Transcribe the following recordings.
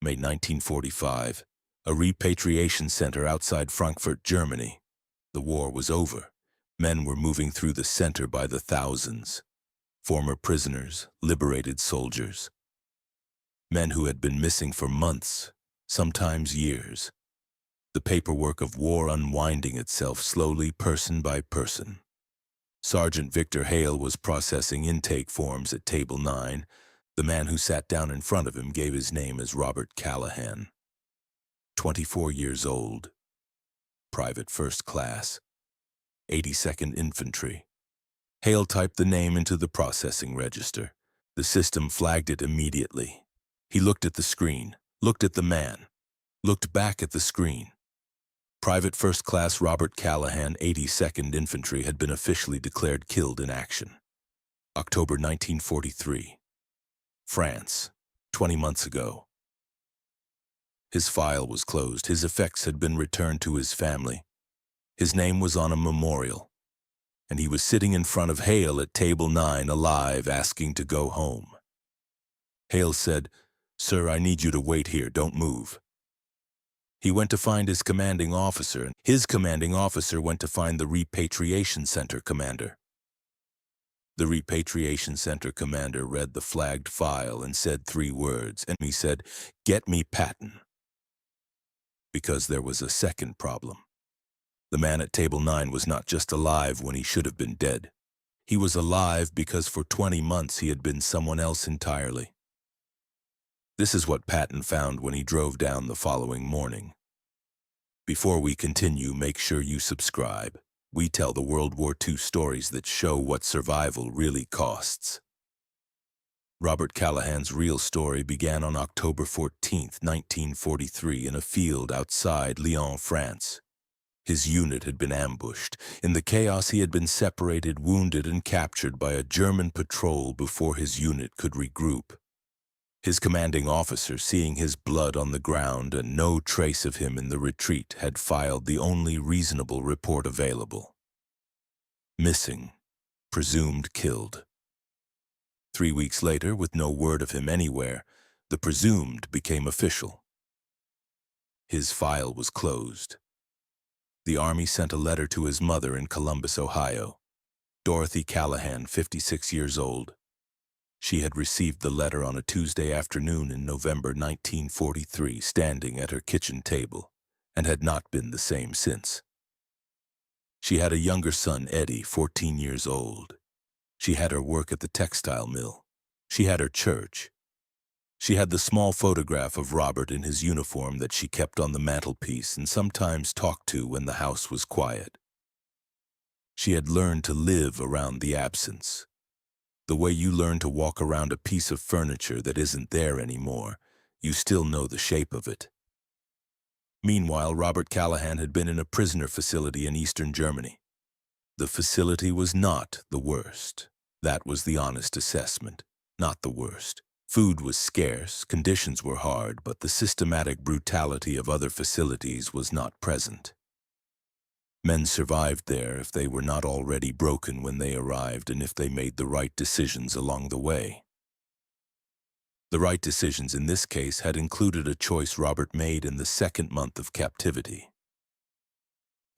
May 1945, a repatriation center outside Frankfurt, Germany. The war was over. Men were moving through the center by the thousands. Former prisoners, liberated soldiers. Men who had been missing for months, sometimes years. The paperwork of war unwinding itself slowly, person by person. Sergeant Victor Hale was processing intake forms at Table 9. The man who sat down in front of him gave his name as Robert Callahan. 24 years old. Private First Class. 82nd Infantry. Hale typed the name into the processing register. The system flagged it immediately. He looked at the screen, looked at the man, looked back at the screen. Private First Class Robert Callahan, 82nd Infantry, had been officially declared killed in action. October 1943. France, 20 months ago. His file was closed. His effects had been returned to his family. His name was on a memorial, and he was sitting in front of Hale at Table 9, alive, asking to go home. Hale said, "Sir, I need you to wait here. Don't move." He went to find his commanding officer, and his commanding officer went to find the repatriation center commander. The repatriation center commander read the flagged file and said 3 words, and he said, "Get me Patton." Because there was a second problem. The man at Table 9 was not just alive when he should have been dead. He was alive because for 20 months he had been someone else entirely. This is what Patton found when he drove down the following morning. Before we continue, make sure you subscribe. We tell the World War II stories that show what survival really costs. Robert Callahan's real story began on October 14, 1943, in a field outside Lyon, France. His unit had been ambushed. In the chaos, he had been separated, wounded, and captured by a German patrol before his unit could regroup. His commanding officer, seeing his blood on the ground and no trace of him in the retreat, had filed the only reasonable report available. Missing, presumed killed. 3 weeks later, with no word of him anywhere, the presumed became official. His file was closed. The Army sent a letter to his mother in Columbus, Ohio. Dorothy Callahan, 56 years old. She had received the letter on a Tuesday afternoon in November 1943, standing at her kitchen table, and had not been the same since. She had a younger son, Eddie, 14 years old. She had her work at the textile mill. She had her church. She had the small photograph of Robert in his uniform that she kept on the mantelpiece and sometimes talked to when the house was quiet. She had learned to live around the absence. The way you learn to walk around a piece of furniture that isn't there anymore, you still know the shape of it. Meanwhile, Robert Callahan had been in a prisoner facility in eastern Germany. The facility was not the worst. That was the honest assessment, not the worst. Food was scarce, conditions were hard, but the systematic brutality of other facilities was not present. Men survived there if they were not already broken when they arrived and if they made the right decisions along the way. The right decisions in this case had included a choice Robert made in the 2nd month of captivity.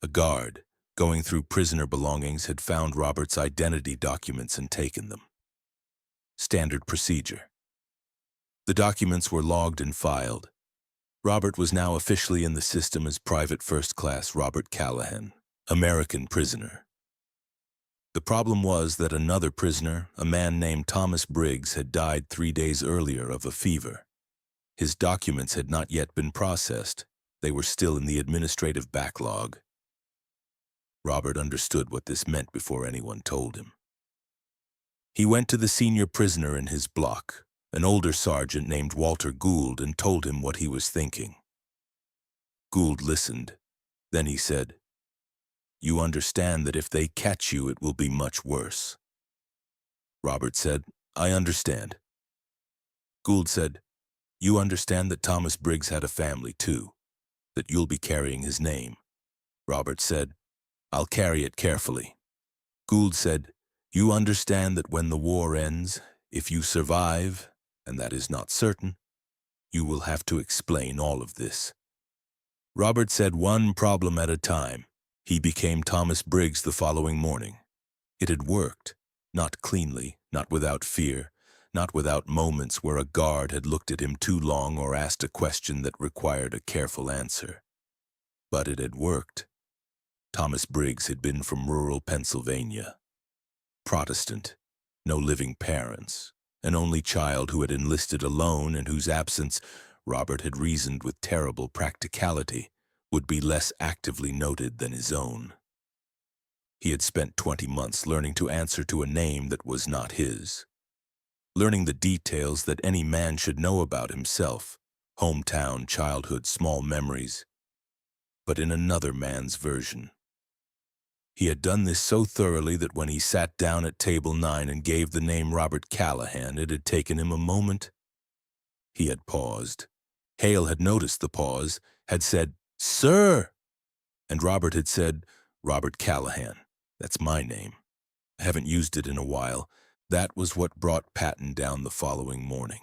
A guard, going through prisoner belongings, had found Robert's identity documents and taken them. Standard procedure. The documents were logged and filed. Robert was now officially in the system as Private First Class Robert Callahan, American prisoner. The problem was that another prisoner, a man named Thomas Briggs, had died 3 days earlier of a fever. His documents had not yet been processed. They were still in the administrative backlog. Robert understood what this meant before anyone told him. He went to the senior prisoner in his block, an older sergeant named Walter Gould, and told him what he was thinking. Gould listened. Then he said, "You understand that if they catch you, it will be much worse." Robert said, "I understand." Gould said, "You understand that Thomas Briggs had a family too, that you'll be carrying his name." Robert said, "I'll carry it carefully." Gould said, "You understand that when the war ends, if you survive, and that is not certain, You will have to explain all of this. Robert said one problem at a time. He became Thomas Briggs the following morning. It had worked, not cleanly, not without fear, not without moments where a guard had looked at him too long or asked a question that required a careful answer. But it had worked. Thomas Briggs had been from rural Pennsylvania. Protestant, no living parents, an only child who had enlisted alone and whose absence, Robert had reasoned with terrible practicality, would be less actively noted than his own. He had spent 20 months learning to answer to a name that was not his, learning the details that any man should know about himself, hometown, childhood, small memories, but in another man's version. He had done this so thoroughly that when he sat down at table 9 and gave the name Robert Callahan, it had taken him a moment. He had paused. Hale had noticed the pause, had said, "Sir!" And Robert had said, "Robert Callahan. That's my name. I haven't used it in a while." That was what brought Patton down the following morning.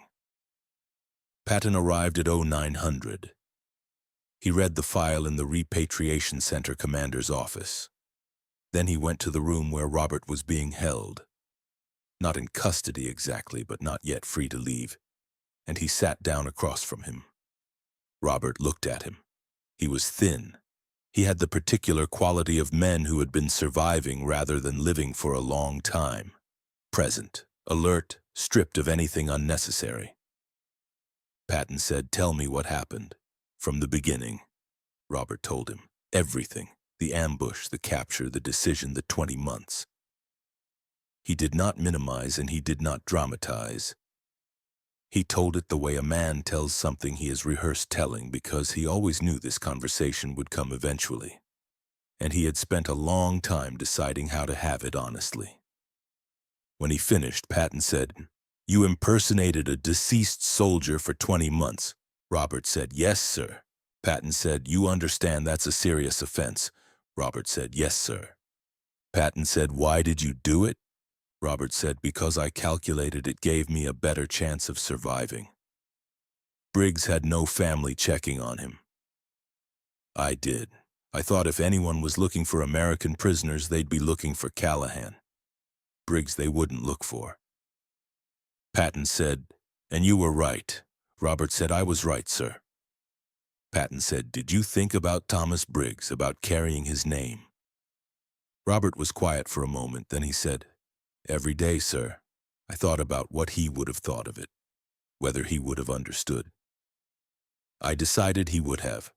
Patton arrived at 0900. He read the file in the Repatriation Center commander's office. Then he went to the room where Robert was being held. Not in custody exactly, but not yet free to leave. And he sat down across from him. Robert looked at him. He was thin. He had the particular quality of men who had been surviving rather than living for a long time. Present, alert, stripped of anything unnecessary. Patton said, "Tell me what happened. From the beginning." Robert told him. Everything. The ambush, the capture, the decision, the 20 months. He did not minimize and he did not dramatize. He told it the way a man tells something he has rehearsed telling because he always knew this conversation would come eventually. And he had spent a long time deciding how to have it honestly. When he finished, Patton said, "You impersonated a deceased soldier for 20 months. Robert said, "Yes, sir." Patton said, "You understand that's a serious offense." Robert said, "Yes, sir." Patton said, "Why did you do it?" Robert said, "Because I calculated it gave me a better chance of surviving." Briggs had no family checking on him. I did. I thought if anyone was looking for American prisoners, they'd be looking for Callahan. Briggs they wouldn't look for. Patton said, "And you were right." Robert said, "I was right, sir." Patton said, "Did you think about Thomas Briggs, about carrying his name?" Robert was quiet for a moment, then he said, "Every day, sir. I thought about what he would have thought of it, whether he would have understood. I decided he would have.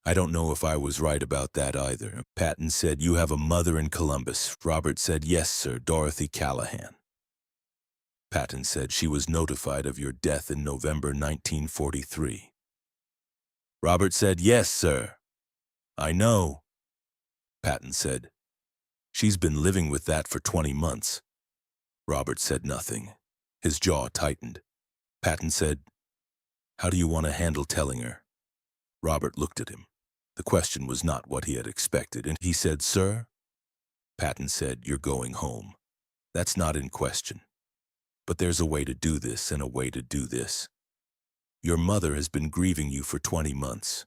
I don't know if I was right about that either." Patton said, "You have a mother in Columbus." Robert said, "Yes, sir, Dorothy Callahan." Patton said, "She was notified of your death in November 1943. Robert said, "Yes, sir. I know." Patton said, "She's been living with that for 20 months. Robert said nothing. His jaw tightened. Patton said, "How do you want to handle telling her?" Robert looked at him. The question was not what he had expected, and he said, "Sir?" Patton said, "You're going home. That's not in question. But there's a way to do this and a way to do this. Your mother has been grieving you for 20 months.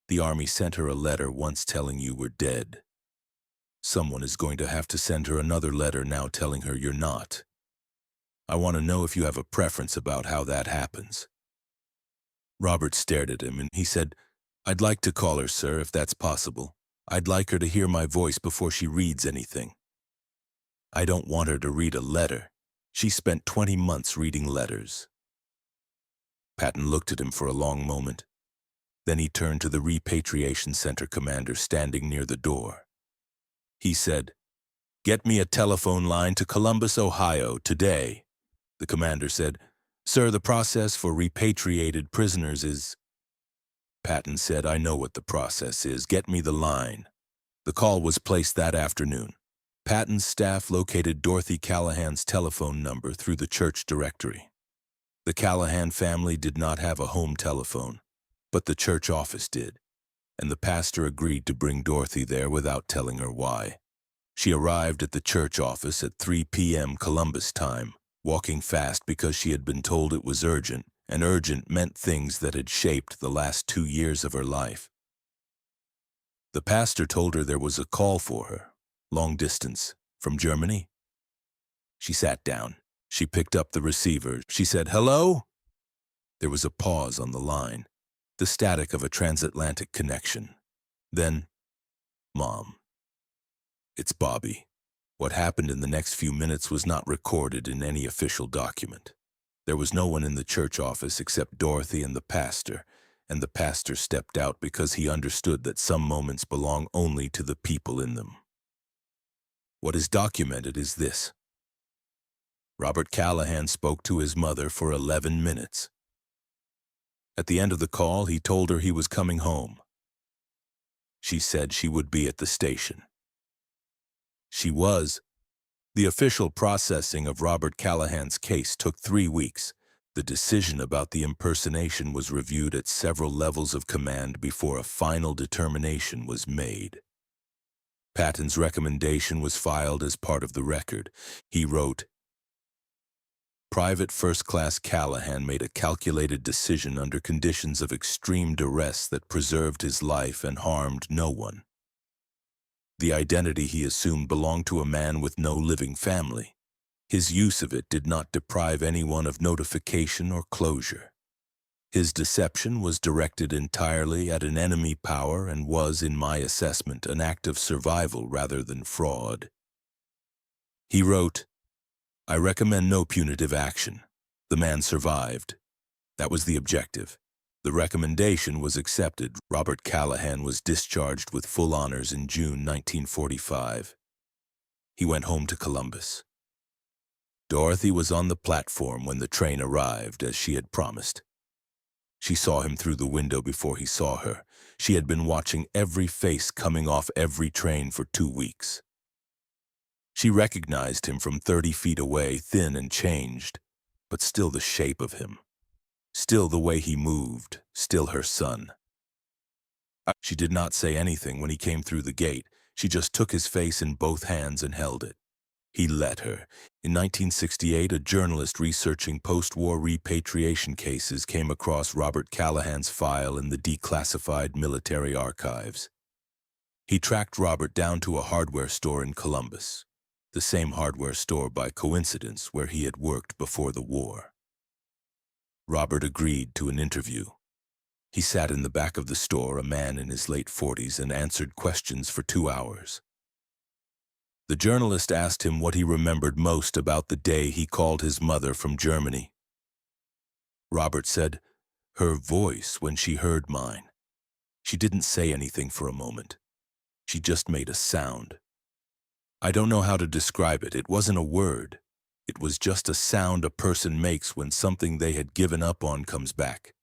The Army sent her a letter once telling you were dead. Someone is going to have to send her another letter now telling her you're not. I want to know if you have a preference about how that happens." Robert stared at him and he said, "I'd like to call her, sir, if that's possible. I'd like her to hear my voice before she reads anything. I don't want her to read a letter. She spent 20 months reading letters." Patton looked at him for a long moment. Then he turned to the Repatriation Center commander standing near the door. He said, "Get me a telephone line to Columbus, Ohio, today." The commander said, "Sir, the process for repatriated prisoners is—" Patton said, "I know what the process is. Get me the line." The call was placed that afternoon. Patton's staff located Dorothy Callahan's telephone number through the church directory. The Callahan family did not have a home telephone, but the church office did, and the pastor agreed to bring Dorothy there without telling her why. She arrived at the church office at 3 p.m. Columbus time, walking fast because she had been told it was urgent, and urgent meant things that had shaped the last 2 years of her life. The pastor told her there was a call for her, long distance, from Germany. She sat down. She picked up the receiver. She said, "Hello?" There was a pause on the line, the static of a transatlantic connection. Then, "Mom, it's Bobby." What happened in the next few minutes was not recorded in any official document. There was no one in the church office except Dorothy and the pastor stepped out because he understood that some moments belong only to the people in them. What is documented is this. Robert Callahan spoke to his mother for 11 minutes. At the end of the call, he told her he was coming home. She said she would be at the station. She was. The official processing of Robert Callahan's case took 3 weeks. The decision about the impersonation was reviewed at several levels of command before a final determination was made. Patton's recommendation was filed as part of the record. He wrote, "Private First Class Callahan made a calculated decision under conditions of extreme duress that preserved his life and harmed no one. The identity he assumed belonged to a man with no living family. His use of it did not deprive anyone of notification or closure. His deception was directed entirely at an enemy power and was, in my assessment, an act of survival rather than fraud." He wrote, "I recommend no punitive action. The man survived. That was the objective. The recommendation was accepted. Robert Callahan was discharged with full honors in June 1945. He went home to Columbus. Dorothy was on the platform when the train arrived, as she had promised. She saw him through the window before he saw her. She had been watching every face coming off every train for 2 weeks. She recognized him from 30 feet away, thin and changed, but still the shape of him. Still the way he moved, still her son. She did not say anything when he came through the gate. She just took his face in both hands and held it. He let her. In 1968, a journalist researching post-war repatriation cases came across Robert Callahan's file in the declassified military archives. He tracked Robert down to a hardware store in Columbus, the same hardware store by coincidence where he had worked before the war. Robert agreed to an interview. He sat in the back of the store, a man in his late 40s, and answered questions for 2 hours. The journalist asked him what he remembered most about the day he called his mother from Germany. Robert said, "Her voice when she heard mine. She didn't say anything for a moment. She just made a sound. I don't know how to describe it. It wasn't a word. It was just a sound a person makes when something they had given up on comes back."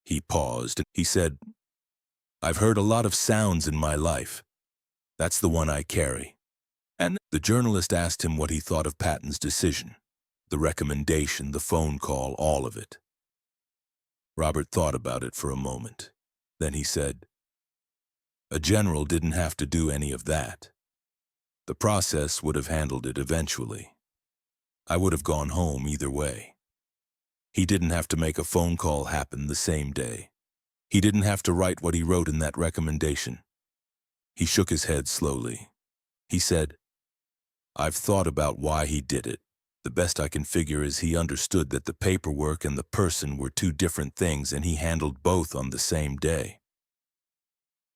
He paused. He said, "I've heard a lot of sounds in my life. That's the one I carry." And the journalist asked him what he thought of Patton's decision, the recommendation, the phone call, all of it. Robert thought about it for a moment. Then he said, "A general didn't have to do any of that. The process would have handled it eventually. I would have gone home either way. He didn't have to make a phone call happen the same day. He didn't have to write what he wrote in that recommendation." He shook his head slowly. He said, "I've thought about why he did it. The best I can figure is he understood that the paperwork and the person were two different things, and he handled both on the same day.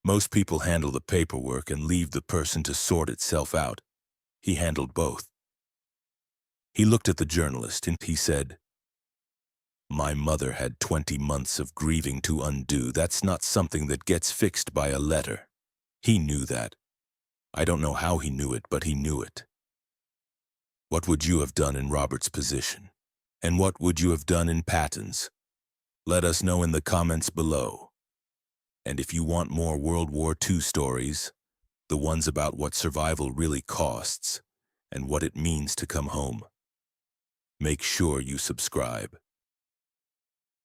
Most people handle the paperwork and leave the person to sort itself out. He handled both." He looked at the journalist and he said, "My mother had 20 months of grieving to undo. That's not something that gets fixed by a letter. He knew that. I don't know how he knew it, but he knew it. What would you have done in Robert's position? And what would you have done in Patton's? Let us know in the comments below. And if you want more World War II stories, the ones about what survival really costs and what it means to come home, make sure you subscribe."